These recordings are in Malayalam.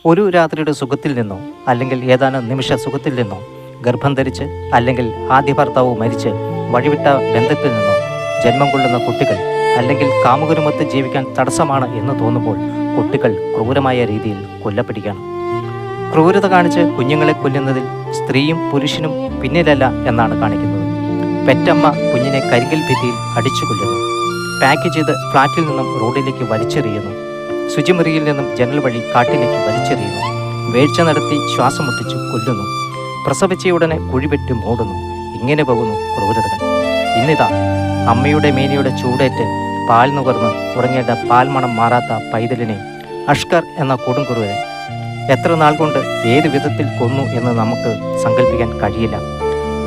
ഒരു രാത്രിയുടെ സുഖത്തിൽ നിന്നോ അല്ലെങ്കിൽ ഏതാനും നിമിഷ സുഖത്തിൽ നിന്നോ, ഗർഭം ധരിച്ച് അല്ലെങ്കിൽ ആദ്യ ഭർത്താവ് മരിച്ച് വഴിവിട്ട ബന്ധത്തിൽ നിന്നോ ജന്മം കൊള്ളുന്ന കുട്ടികൾ അല്ലെങ്കിൽ കാമുകരുമൊത്ത് ജീവിക്കാൻ തടസ്സമാണ് എന്ന് തോന്നുമ്പോൾ കുട്ടികൾ ക്രൂരമായ രീതിയിൽ കൊല്ലപ്പെടുകയാണ്. ക്രൂരത കാണിച്ച് കുഞ്ഞുങ്ങളെ കൊല്ലുന്നതിൽ സ്ത്രീയും പുരുഷനും പിന്നിലല്ല എന്നാണ് കാണിക്കുന്നത്. പെറ്റമ്മ കുഞ്ഞിനെ കരികിൽ ഭിത്തിയിൽ അടിച്ചു കൊല്ലുന്നു. പാക്ക് ചെയ്ത് ഫ്ളാറ്റിൽ നിന്നും റോഡിലേക്ക് വലിച്ചെറിയുന്നു. ശുചിമുറിയിൽ നിന്നും ജനൽ വഴി കാട്ടിലേക്ക് വലിച്ചെറിയുന്നു. വീഴ്ച നടത്തി ശ്വാസം മുട്ടിച്ചു കൊല്ലുന്നു. പ്രസവിച്ചയുടനെ കുഴിവെട്ടി മൂടുന്നു. ഇങ്ങനെ പോകുന്നു ക്രൂരതകൾ. ഇന്നിതാ അമ്മയുടെ മേനിയുടെ ചൂടേറ്റ് പാൽ നുകർന്ന് ഉറങ്ങേണ്ട പാൽമണം മാറാത്ത പൈതലിനെ അഷ്കർ എന്ന കൊടുങ്കുറുവൻ എത്ര നാൾ കൊണ്ട് ഏത് വിധത്തിൽ കൊന്നു എന്ന് നമുക്ക് സങ്കല്പിക്കാൻ കഴിയില്ല.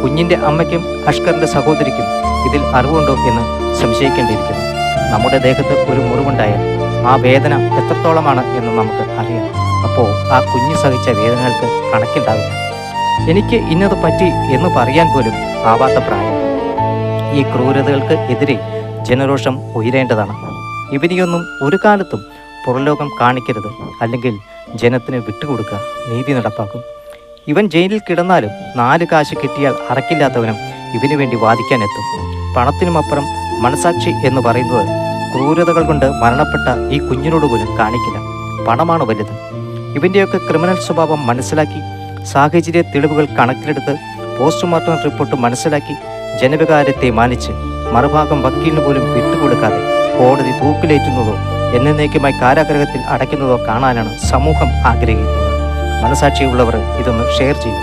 കുഞ്ഞിൻ്റെ അമ്മയ്ക്കും അഷ്കറിൻ്റെ സഹോദരിക്കും ഇതിൽ അറിവുണ്ടോ എന്ന് സംശയിക്കേണ്ടിയിരിക്കുന്നു. നമ്മുടെ ദേഹത്ത് ഒരു മുറിവുണ്ടായാൽ ആ വേദന എത്രത്തോളമാണ് എന്ന് നമുക്ക് അറിയാം. അപ്പോൾ ആ കുഞ്ഞ് സഹിച്ച വേദനകൾക്ക് കണക്കുണ്ടാകും. എനിക്ക് ഇന്നത് പറ്റി എന്ന് പറയാൻ പോലും ആവാത്ത പ്രായം. ഈ ക്രൂരതകൾക്ക് എതിരെ ജനരോഷം ഉയരേണ്ടതാണ്. ഇവനെയൊന്നും ഒരു കാലത്തും പുറലോകം കാണിക്കരുത്, അല്ലെങ്കിൽ ജനത്തിന് വിട്ടുകൊടുക്കുക. നീതി നടപ്പാക്കും. ഇവൻ ജയിലിൽ കിടന്നാലും 4 കാശ് കിട്ടിയാൽ അറക്കില്ലാത്തവനും ഇവനു വേണ്ടി വാദിക്കാനെത്തും. പണത്തിനുമപ്പുറം മനസാക്ഷി എന്ന് പറയുന്നത് ക്രൂരതകൾ കൊണ്ട് മരണപ്പെട്ട ഈ കുഞ്ഞിനോട് പോലും കാണിക്കില്ല. പണമാണ് വലുത്. ഇവൻ്റെയൊക്കെ ക്രിമിനൽ സ്വഭാവം മനസ്സിലാക്കി, സാഹചര്യ തെളിവുകൾ കണക്കിലെടുത്ത്, പോസ്റ്റ്മോർട്ടം റിപ്പോർട്ട് മനസ്സിലാക്കി, ജനവികാരത്തെ മാനിച്ച് മറുഭാഗം വക്കീലിന് പോലും വിട്ടുകൊടുക്കാതെ കോടതി തൂക്കിലേറ്റുന്നതോ എന്നേക്കുമായി കാരാഗ്രഹത്തിൽ അടയ്ക്കുന്നതോ കാണാനാണ് സമൂഹം ആഗ്രഹിക്കുന്നത്. മനസാക്ഷിയുള്ളവർ ഇതൊന്ന് ഷെയർ ചെയ്യും.